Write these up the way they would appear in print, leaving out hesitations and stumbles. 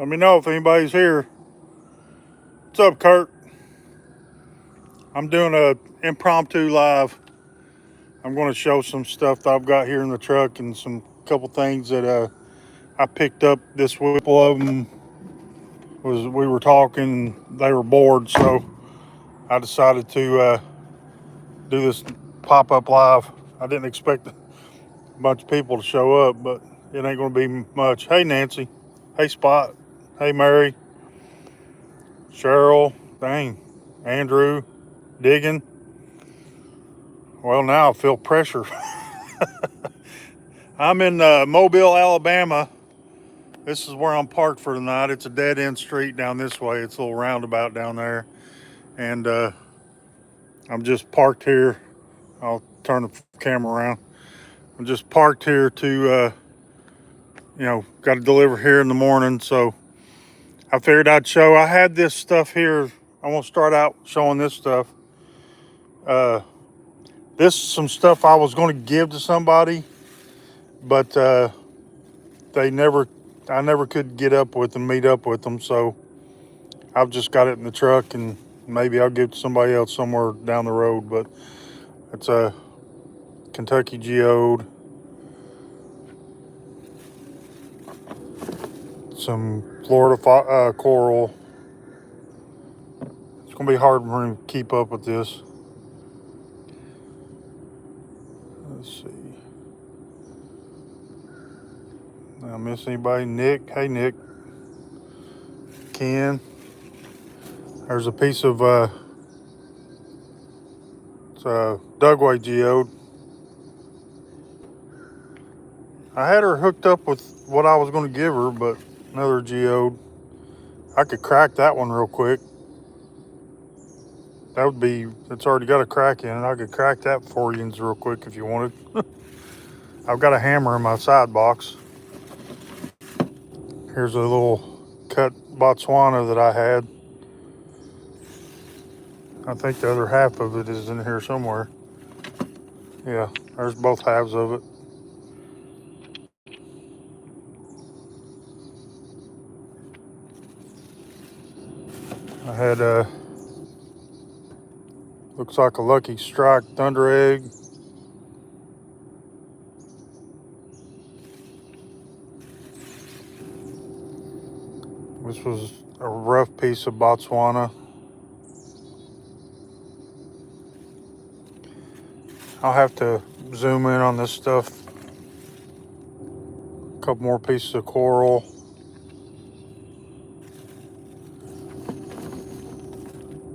Let me know if anybody's here. What's up, Kurt? I'm doing a impromptu live. I'm going to show some stuff that I've got here in the truck and some couple things that I picked up this week. A couple of them was we were talking. They were bored, so I decided to do this pop up live. I didn't expect a bunch of people to show up, but it ain't going to be much. Hey, Nancy. Hey, Spot. Hey, Mary. Cheryl. Dang. Andrew. Digging. Well, now I feel pressure. I'm in Mobile, Alabama. This is where I'm parked for tonight. It's a dead end street down this way. It's a little roundabout down there. And I'm just parked here. I'll turn the camera around. I'm just parked here to, got to deliver here in the morning. So I figured I'd show. I had this stuff here. I want to start out showing this stuff. This is some stuff I was going to give to somebody, but I never could get up with them, meet up with them. So I've just got it in the truck, and maybe I'll give it to somebody else somewhere down the road. But it's a Kentucky geode, some Florida coral. It's gonna be hard for me to keep up with this. Let's see. Did I miss anybody? Nick. Hey, Nick. Ken. There's a piece of it's a Dugway geode. I had her hooked up with what I was going to give her, but another geode. I could crack that one real quick. It's already got a crack in it. I could crack that for you real quick if you wanted. I've got a hammer in my side box. Here's a little cut Botswana that I had. I think the other half of it is in here somewhere. Yeah, there's both halves of it. I had looks like a Lucky Strike Thunder Egg. This was a rough piece of Botswana. I'll have to zoom in on this stuff. A couple more pieces of coral.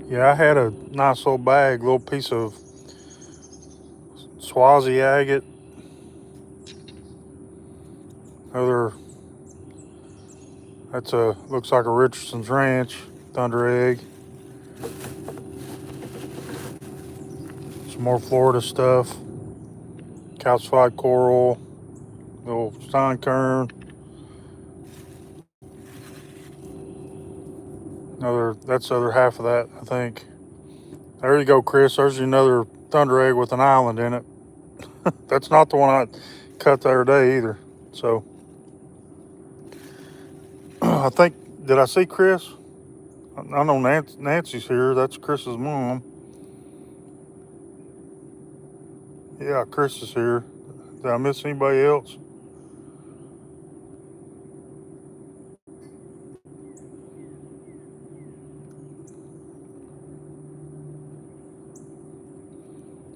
Yeah, I had a nice little bag, little piece of Swazi agate. Looks like a Richardson's Ranch Thunder Egg. Some more Florida stuff. Calcified coral, little steinkern. That's the other half of that, I think. There you go, Chris. There's another Thunder Egg with an island in it. That's not the one I cut the other day either. So I think, did I see Chris? I know Nancy's here. That's Chris's mom. Yeah, Chris is here. Did I miss anybody else?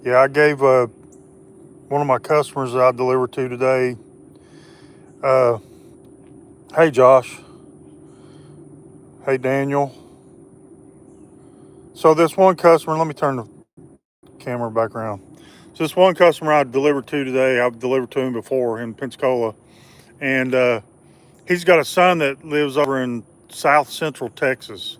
Yeah, I gave one of my customers that I delivered to today. Hey, Josh. Hey, Daniel. So this one customer, let me turn the camera back around. So this one customer I delivered to today, I've delivered to him before in Pensacola. And he's got a son that lives over in South Central Texas.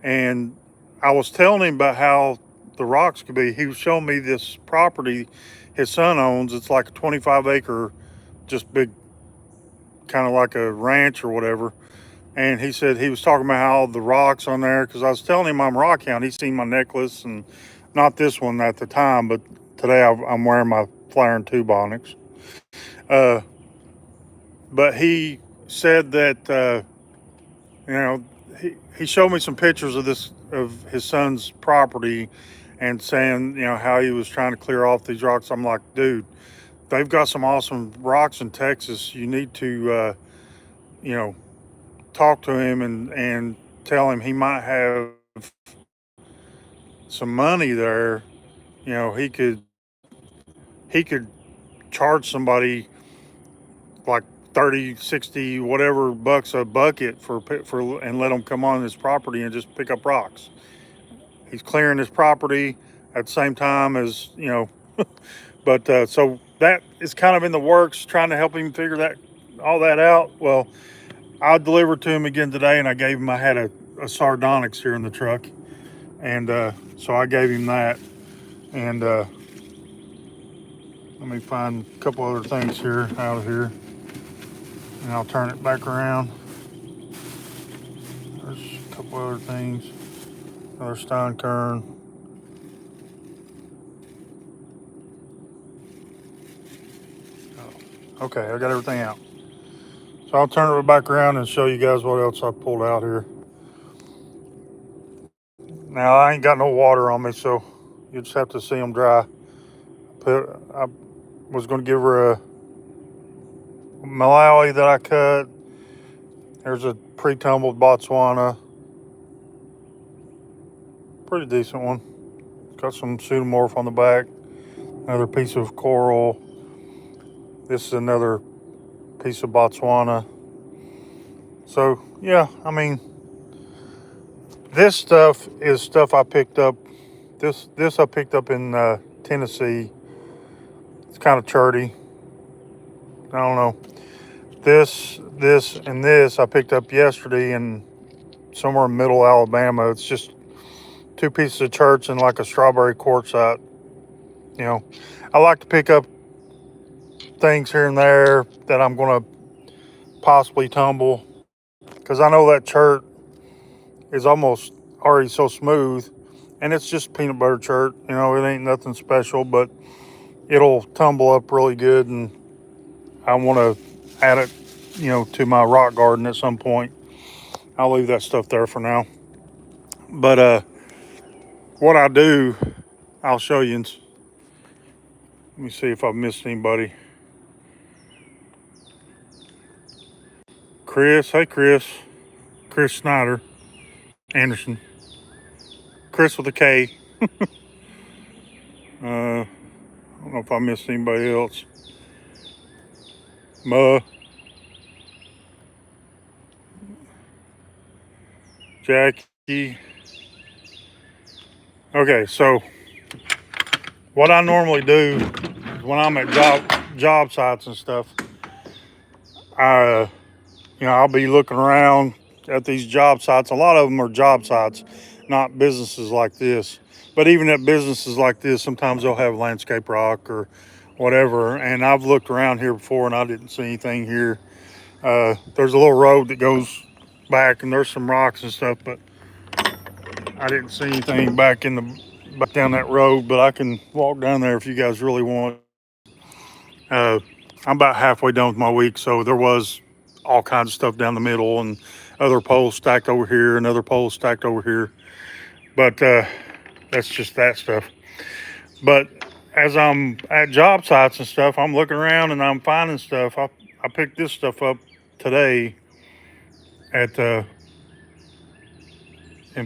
And I was telling him about how the rocks could be. He was showing me this property his son owns. It's like a 25-acre, just big, kind of like a ranch or whatever. And he said he was talking about how the rocks on there, because I was telling him I'm rock hound. He's seen my necklace, and not this one at the time, but today I'm wearing my flaring tube onyx. But he said that You know, he showed me some pictures of his son's property, and saying, you know, how he was trying to clear off these rocks. I'm like, dude, they've got some awesome rocks in Texas. You need to, you know, talk to him and tell him he might have some money there. You know, he could charge somebody like 30, 60, whatever bucks a bucket for and let them come on his property and just pick up rocks. He's clearing his property at the same time as, you know, but so that is kind of in the works, trying to help him figure that all that out. Well, I delivered to him again today, and I had a sardonyx here in the truck, and so I gave him that. And let me find a couple other things here out of here, and I'll turn it back around. There's a couple other things. Another Steinkern. Oh, okay, I got everything out. So I'll turn it back around and show you guys what else I pulled out here. Now I ain't got no water on me, so you just have to see them dry. I was going to give her a Malawi that I cut. There's a pre-tumbled Botswana, pretty decent one. Got some pseudomorph on the back. Another piece of coral. This is another piece of Botswana. So yeah, I mean, this stuff is stuff I picked up. This I picked up in Tennessee. It's kind of churty. I don't know. And this I picked up yesterday in somewhere in middle Alabama. It's just two pieces of church and like a strawberry quartzite. You know, I like to pick up things here and there that I'm going to possibly tumble, because I know that chert is almost already so smooth, and it's just peanut butter chert. You know, it ain't nothing special, but it'll tumble up really good, and I want to add it, you know, to my rock garden at some point. I'll leave that stuff there for now. But what I do, I'll show you. Let me see if I've missed anybody. Chris, hey Chris. Chris Snyder Anderson. Chris with a K. I don't know if I missed anybody else. Jackie. Okay, so what I normally do is when I'm at job sites and stuff, I'll be looking around at these job sites. A lot of them are job sites, not businesses like this. But even at businesses like this, sometimes they'll have landscape rock or whatever. And I've looked around here before, and I didn't see anything here. There's a little road that goes back, and there's some rocks and stuff, but I didn't see anything back down that road. But I can walk down there if you guys really want. I'm about halfway done with my week, so there was all kinds of stuff down the middle, and other poles stacked over here and other poles stacked over here. But that's just that stuff. But as I'm at job sites and stuff, I'm looking around and I'm finding stuff. I picked this stuff up today at in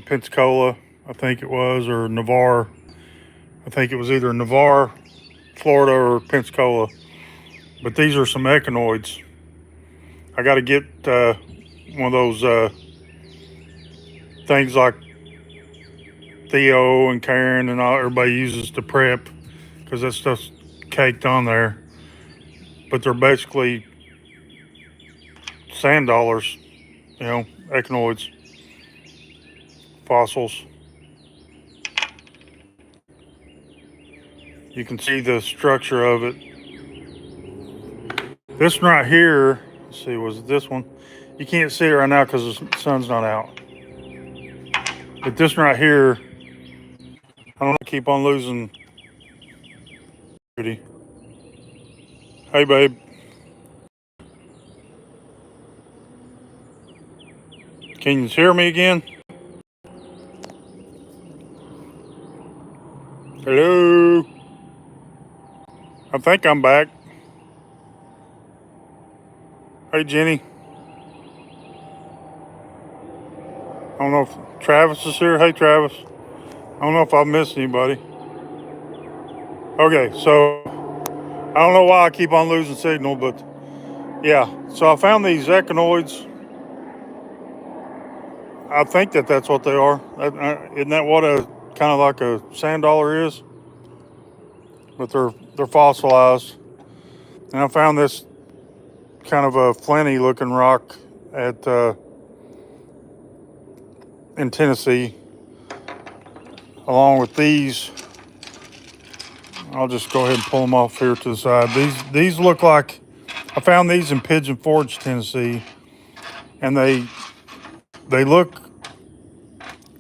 Pensacola, I think it was, or Navarre. I think it was either Navarre, Florida, or Pensacola. But these are some echinoids. I got to get one of those things like Theo and Karen and all everybody uses to prep, because that stuff's caked on there. But they're basically sand dollars, you know, echinoids, fossils. You can see the structure of it. This one right here, let's see, was it this one? You can't see it right now because the sun's not out. But this one right here, I don't keep on losing. Hey, babe. Can you hear me again? Hello? I think I'm back. Hey, Jenny. I don't know if Travis is here. Hey, Travis. I don't know if I missed anybody. Okay, so I don't know why I keep on losing signal, but yeah. So I found these echinoids. I think that's what they are. Isn't that what a kind of like a sand dollar is? But they're fossilized. And I found this kind of a flinty looking rock at in Tennessee, along with these. I'll just go ahead and pull them off here to the side. These look like, I found these in Pigeon Forge, Tennessee, and they look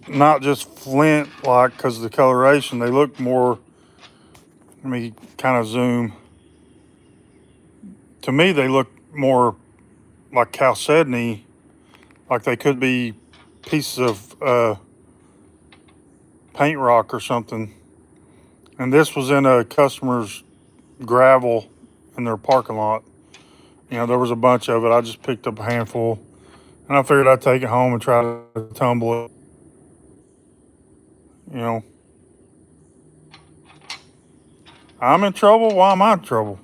not just flint like because of the coloration. They look more. Let me kind of zoom. To me, they look more like chalcedony, like they could be pieces of paint rock or something. And this was in a customer's gravel in their parking lot. You know, there was a bunch of it. I just picked up a handful, and I figured I'd take it home and try to tumble it. You know, I'm in trouble. Why am I in trouble?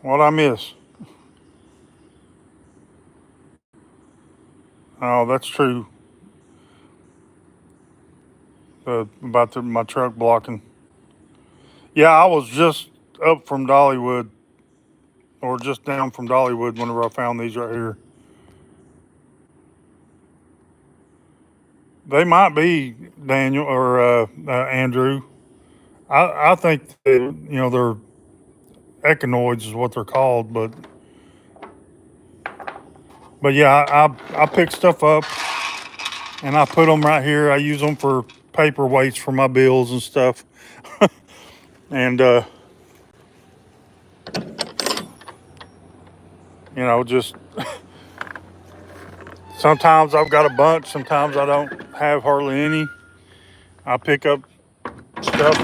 What'd I miss? Oh, that's true. About my truck blocking. Yeah, I was just up from Dollywood, or just down from Dollywood whenever I found these right here. They might be Daniel or Andrew. I think that, you know, they're echinoids is what they're called, but yeah, I pick stuff up and I put them right here. I use them for paperweights for my bills and stuff, and you know, just sometimes I've got a bunch, sometimes I don't have hardly any. I pick up stuff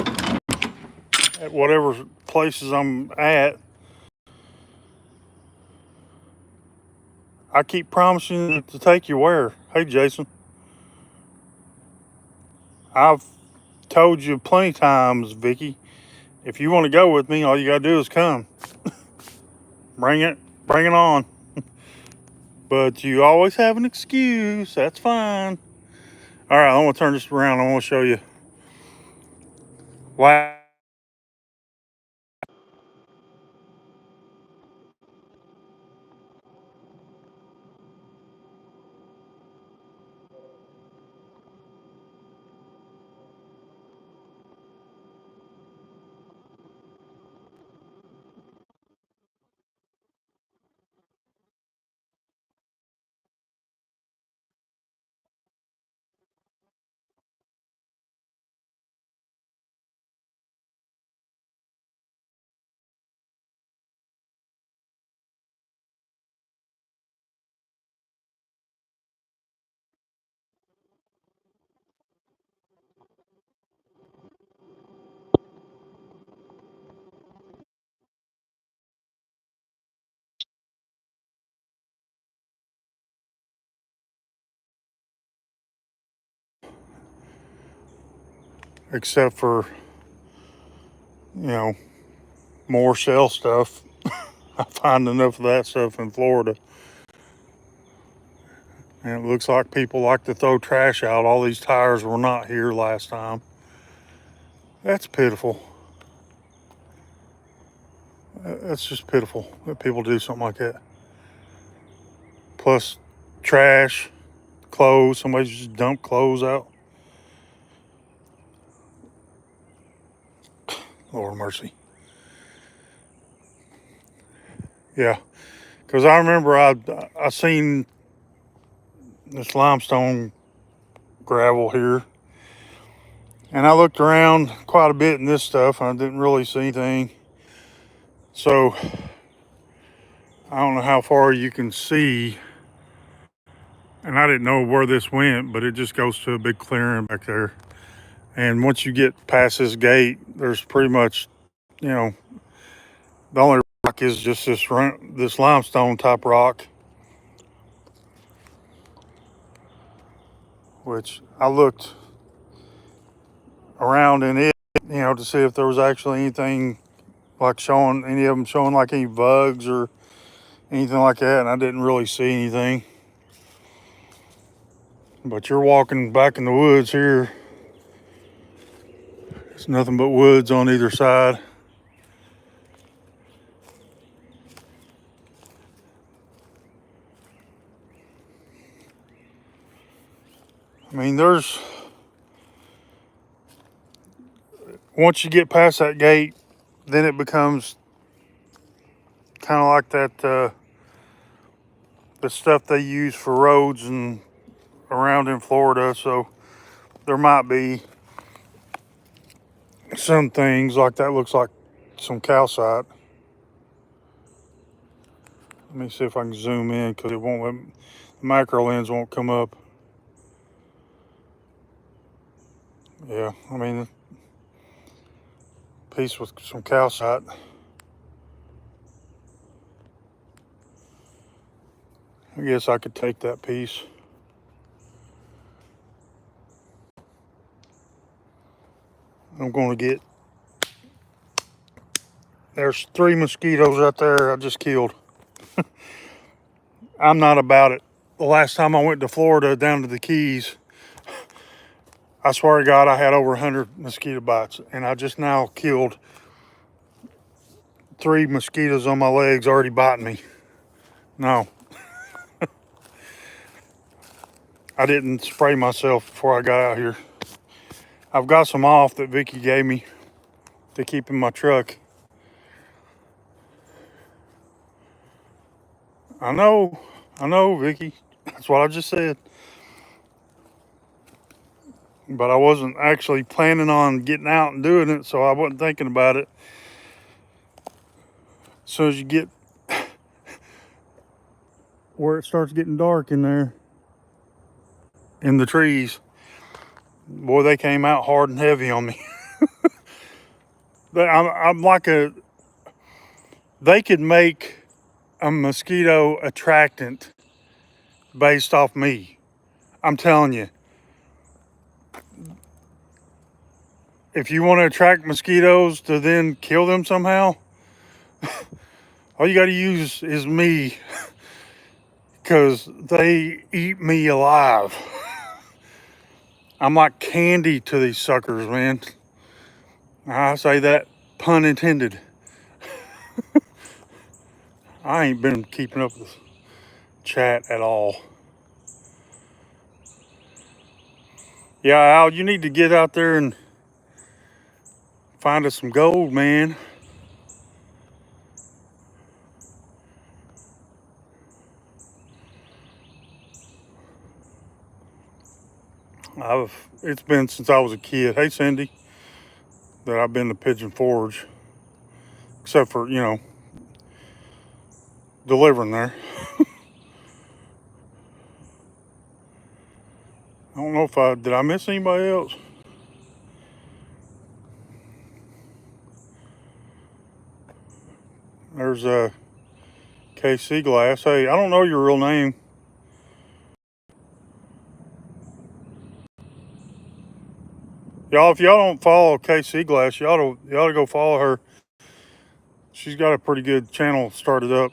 at whatever places I'm at. I keep promising to take you where. Hey, Jason, I've told you plenty times, Vicky. If you want to go with me, all you gotta do is come. Bring it, bring it on. But you always have an excuse. That's fine. All right, I'm gonna turn this around. I want to show you why. Except for, you know, more shell stuff. I find enough of that stuff in Florida. And it looks like people like to throw trash out. All these tires were not here last time. That's pitiful. That's just pitiful that people do something like that. Plus, trash, clothes. Somebody just dumped clothes out. Lord mercy. Yeah, because I remember I seen this limestone gravel here, and I looked around quite a bit in this stuff, and I didn't really see anything. So I don't know how far you can see, and I didn't know where this went, but it just goes to a big clearing back there. And once you get past this gate, there's pretty much, you know, the only rock is just this limestone type rock, which I looked around in it, you know, to see if there was actually anything like showing, any of them showing like any bugs or anything like that, and I didn't really see anything. But you're walking back in the woods here. It's nothing but woods on either side. I mean, once you get past that gate, then it becomes kind of like that, the stuff they use for roads and around in Florida. So there might be some things like that. Looks like some calcite. Let me see if I can zoom in because it won't let me, the macro lens won't come up. Yeah, I mean, a piece with some calcite. I guess I could take that piece. I'm going to get, there's 3 mosquitoes out there I just killed. I'm not about it. The last time I went to Florida down to the Keys, I swear to God, I had over 100 mosquito bites, and I just now killed 3 mosquitoes on my legs already biting me. No, I didn't spray myself before I got out here. I've got some off that Vicky gave me to keep in my truck. I know, Vicky. That's what I just said. But I wasn't actually planning on getting out and doing it, so I wasn't thinking about it. As soon as you get where it starts getting dark in there, in the trees, boy, they came out hard and heavy on me. I'm like they could make a mosquito attractant based off me. I'm telling you. If you want to attract mosquitoes to then kill them somehow, all you got to use is me, because they eat me alive. I'm like candy to these suckers, man. I say that, pun intended. I ain't been keeping up with chat at all. Yeah, Al, you need to get out there and find us some gold, man. It's been since I was a kid. Hey, Cindy, that I've been to Pigeon Forge, except for, you know, delivering there. I don't know if did I miss anybody else? There's KC Glass. Hey, I don't know your real name. Y'all, if y'all don't follow KC Glass, you ought to go follow her. She's got a pretty good channel started up.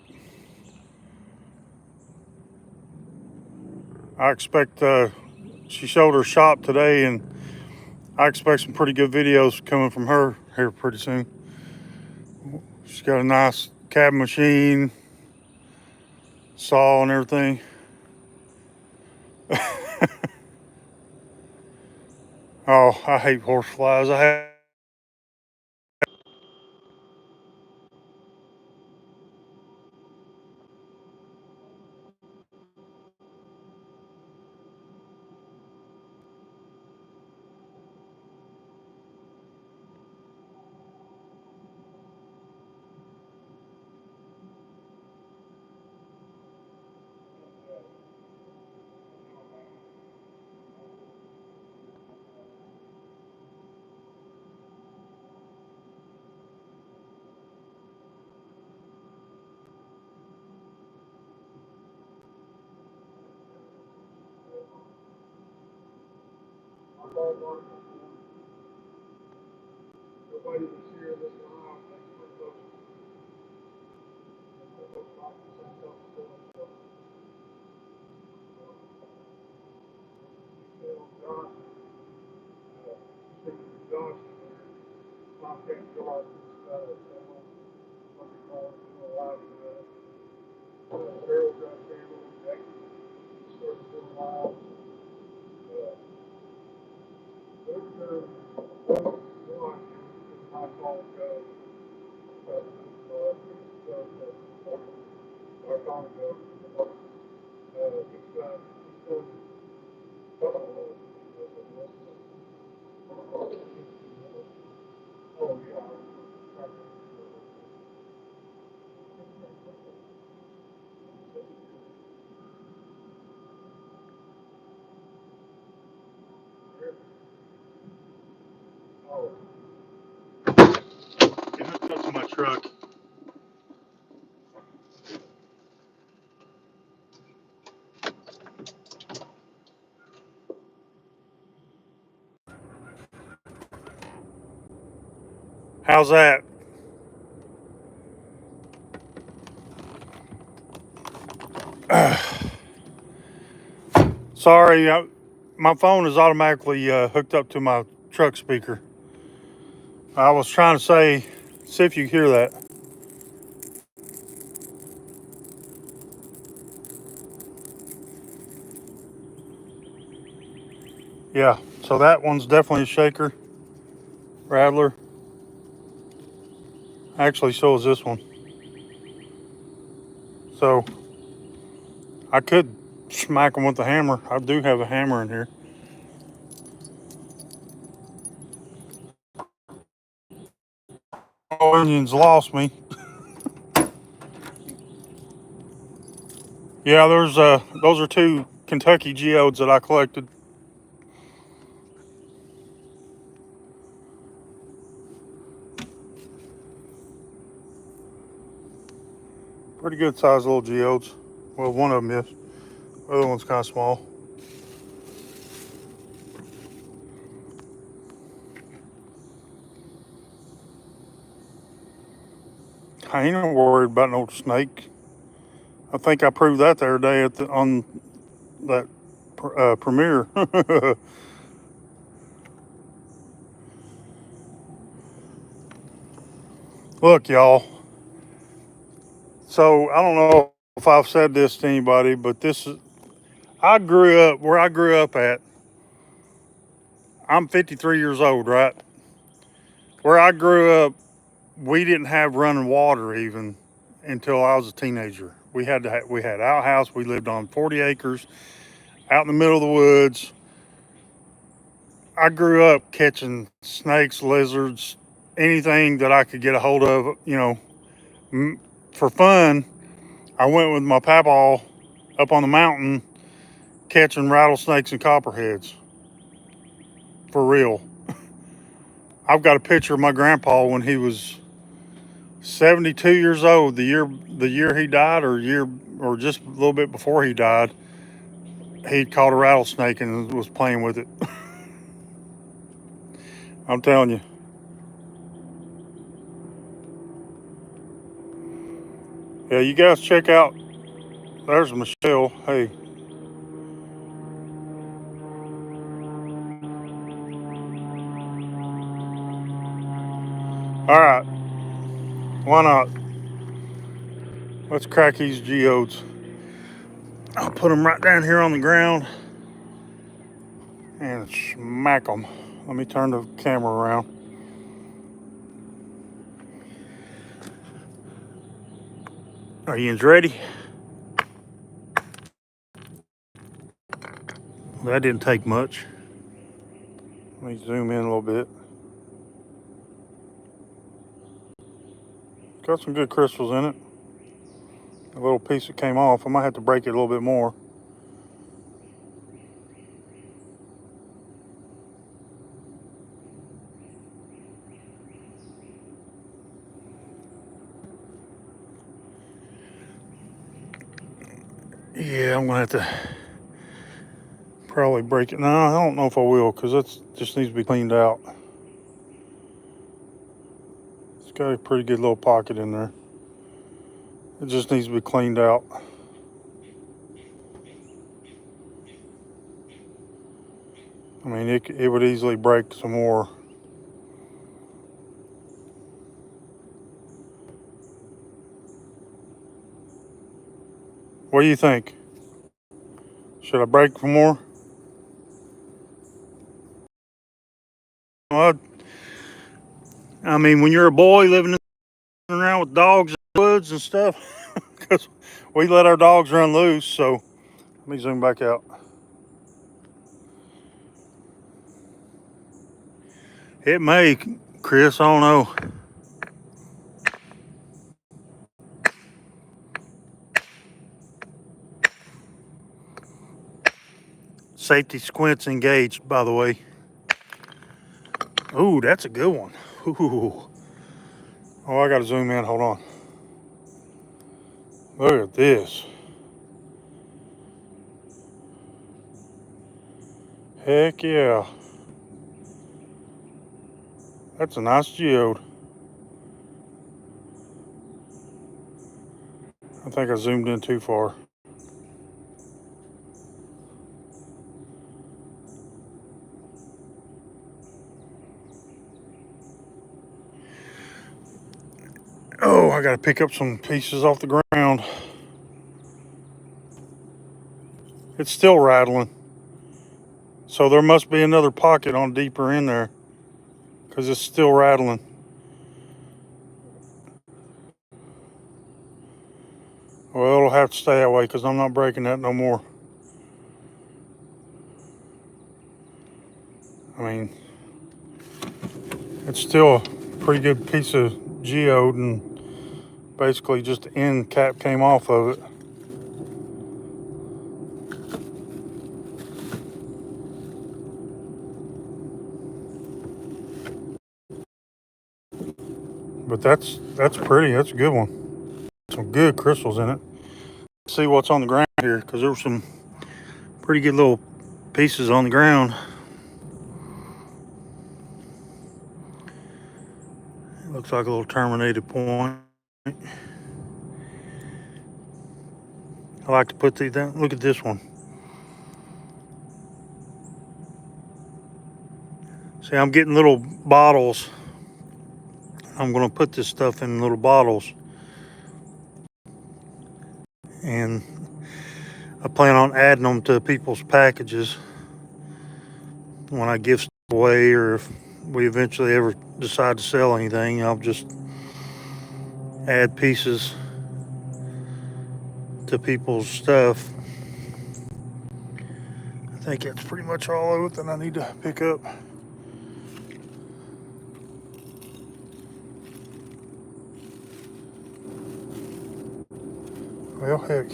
I expect she showed her shop today, and I expect some pretty good videos coming from her here pretty soon. She's got a nice cab machine, saw, and everything. Oh, I hate horse flies. Get hooked up to my truck. How's that? Sorry, my phone is automatically hooked up to my truck speaker. I was trying to say, see if you hear that. Yeah, so that one's definitely a shaker, rattler. Actually, so is this one. So I could smack them with the hammer. I do have a hammer in here. Oh, Indians lost me. Yeah, there's those are two Kentucky geodes that I collected. Pretty good sized little geodes. Well, one of them is. The other one's kind of small. I ain't worried about no snake. I think I proved that the other day on that premiere. Look, y'all. So I don't know if I've said this to anybody, but this is I grew up where I grew up at. I'm 53 years old, right? Where I grew up, we didn't have running water even until I was a teenager. We had outhouse. We lived on 40 acres out in the middle of the woods. I grew up catching snakes, lizards, anything that I could get a hold of. For fun. I went with my papaw up on the mountain catching rattlesnakes and copperheads. For real. I've got a picture of my grandpa when he was 72 years old. The year he died, or just a little bit before he died, he caught a rattlesnake and was playing with it. I'm telling you. Yeah, you guys check out. There's Michelle. Hey, all right. Why not? Let's crack these geodes. I'll put them right down here on the ground and smack them. Let me turn the camera around. Are you ready? That didn't take much. Let me zoom in a little bit. Got some good crystals in it. A little piece that came off. I might have to break it a little bit more. Yeah, I'm gonna have to probably break it. No, I don't know if I will, because that just needs to be cleaned out. It's got a pretty good little pocket in there. It just needs to be cleaned out. I mean, it would easily break some more. What do you think? Should I break some more? Well, I mean, when you're a boy living around with dogs in the woods and stuff, because we let our dogs run loose. So let me zoom back out. It may, Chris, I don't know. Safety squints engaged, by the way. Ooh, that's a good one. Ooh. Oh, I gotta zoom in. Hold on. Look at this. Heck yeah. That's a nice geode. I think I zoomed in too far. Oh, I gotta pick up some pieces off the ground. It's still rattling. So there must be another pocket on deeper in there, because it's still rattling. Well, it'll have to stay that way, because I'm not breaking that no more. I mean, it's still a pretty good piece of geode, and basically just the end cap came off of it. But that's pretty. That's a good one. Some good crystals in it. Let's see what's on the ground here, because there were some pretty good little pieces on the ground. It looks like a little terminated point. I like to put these down. Look at this one. See, I'm getting little bottles. I'm going to put this stuff in little bottles. And I plan on adding them to people's packages when I give stuff away, or if we eventually ever decide to sell anything, I'll just add pieces to people's stuff. I think that's pretty much all of it that I need to pick up. Well, heck.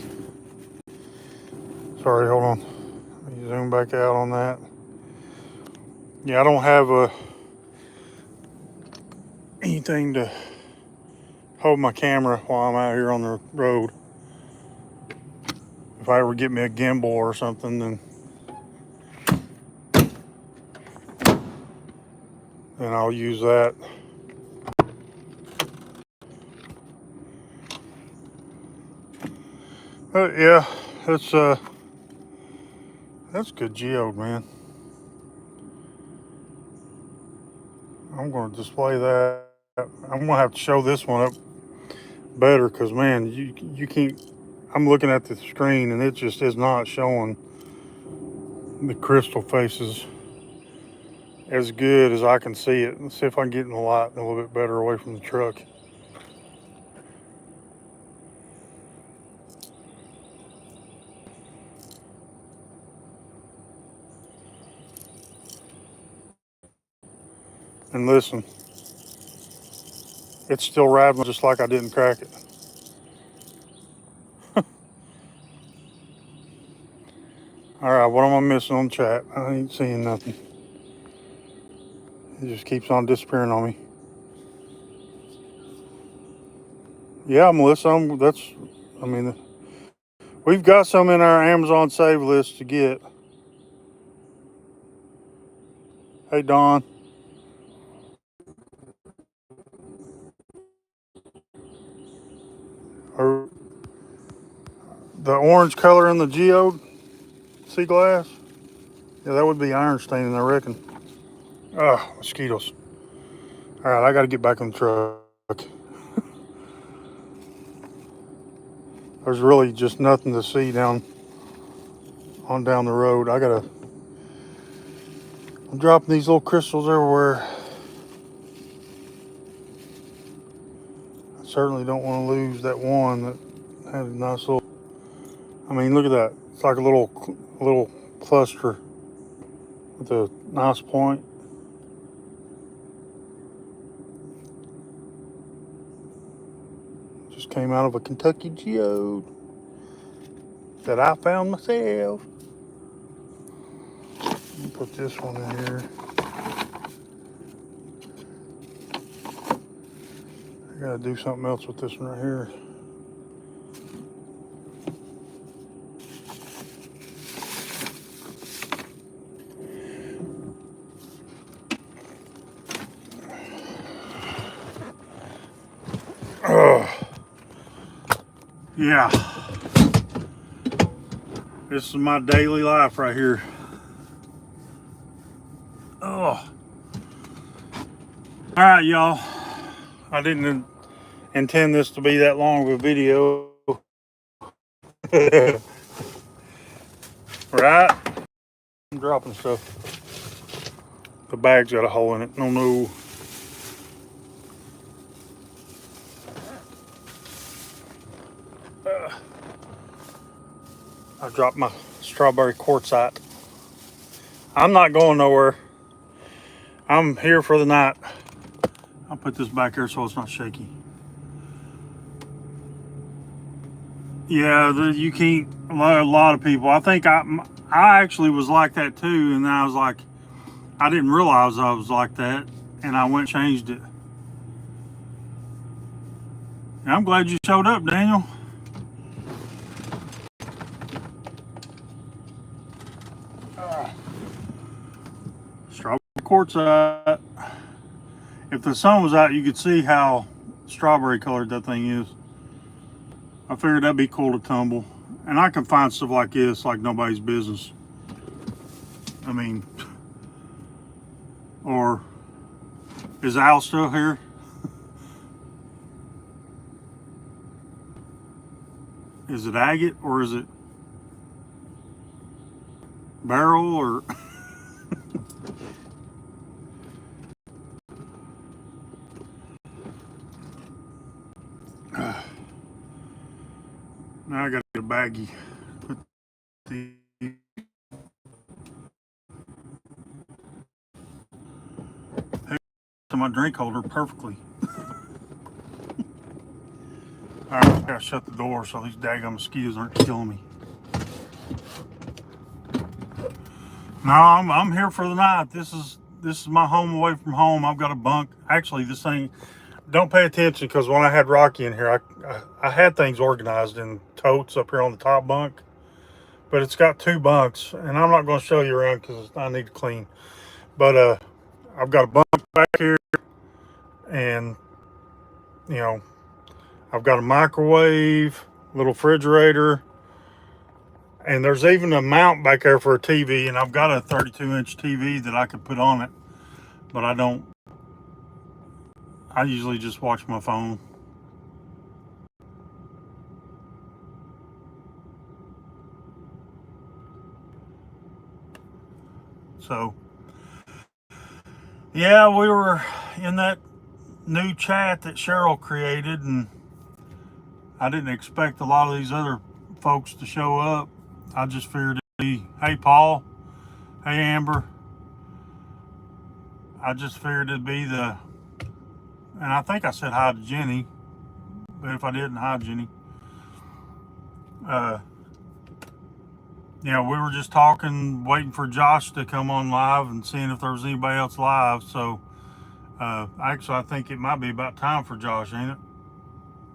Sorry, hold on. Let me zoom back out on that. Yeah, I don't have anything to hold my camera while I'm out here on the road. If I ever get me a gimbal or something, then I'll use that. But yeah, that's good geode, man. I'm going to display that. I'm going to have to show this one up better, because man, you can't. I'm looking at the screen and it just is not showing the crystal faces as good as I can see it. Let's see if I can get in the light a little bit better away from the truck. And listen, it's still rattling just like I didn't crack it. All right, what am I missing on chat? I ain't seeing nothing. It just keeps on disappearing on me. Yeah, Melissa, I mean, we've got some in our Amazon save list to get. Hey, Don. Or the orange color in the geode sea glass. Yeah, that would be iron staining, I reckon. Ah, mosquitoes. All right, I got to get back in the truck. There's really just nothing to see down the road. I'm dropping these little crystals everywhere. I certainly don't want to lose that one that had a nice little. I mean, look at that. It's like a little cluster with a nice point. Just came out of a Kentucky geode that I found myself. Let me put this one in here. I gotta do something else with this one right here. Yeah, this is my daily life right here. All right, y'all. I didn't intend this to be that long of a video. Right? I'm dropping stuff. The bag's got a hole in it. No. I dropped my strawberry quartzite. I'm not going nowhere. I'm here for the night. I'll put this back here so it's not shaky. Yeah, you can't. A lot of people. I think I actually was like that too, and then I was like, I didn't realize I was like that, and I went and changed it. And I'm glad you showed up, Daniel. Strawberry quartzite. If the sun was out, you could see how strawberry colored that thing is. I figured that'd be cool to tumble. And I can find stuff like this like nobody's business. I mean, or is Al still here? Is it agate or is it beryl or? Now I gotta get a baggie. Put the to my drink holder perfectly. All right, I gotta shut the door so these daggone mosquitoes aren't killing me. No, I'm here for the night. This is my home away from home. I've got a bunk. Actually, this thing. Don't pay attention because when I had Rocky in here, I had things organized in totes up here on the top bunk, but it's got two bunks, and I'm not going to show you around because I need to clean. But I've got a bunk back here, and you know, I've got a microwave, little refrigerator, and there's even a mount back there for a TV, and I've got a 32-inch TV that I could put on it, but I don't. I usually just watch my phone. So, yeah, we were in that new chat that Cheryl created, and I didn't expect a lot of these other folks to show up. I just figured it'd be, hey, Paul, hey, Amber. I just figured it'd be and I think I said hi to Jenny, but if I didn't, hi, Jenny. We were just talking, waiting for Josh to come on live and seeing if there was anybody else live. So, actually, I think it might be about time for Josh, ain't it?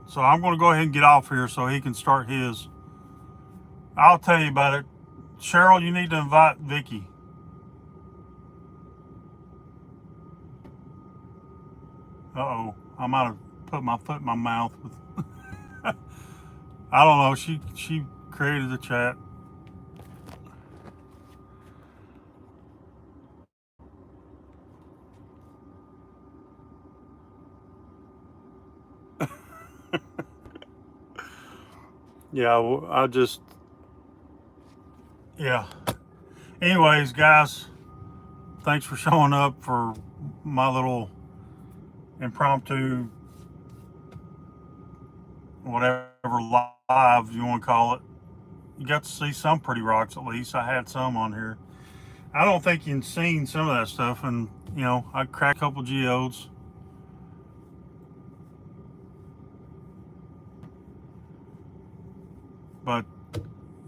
So I'm going to go ahead and get off here so he can start his. I'll tell you about it. Cheryl, you need to invite Vicky. Uh-oh, I might have put my foot in my mouth with I don't know, she created the chat. Yeah, I just, yeah. Anyways, guys, thanks for showing up for my little impromptu, whatever live you want to call it. You got to see some pretty rocks at least. I had some on here. I don't think you've seen some of that stuff, and you know, I cracked a couple geodes. But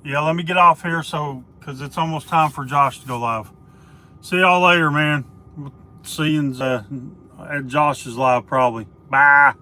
yeah, let me get off here because it's almost time for Josh to go live. See y'all later, man. See you at Josh's live probably. Bye.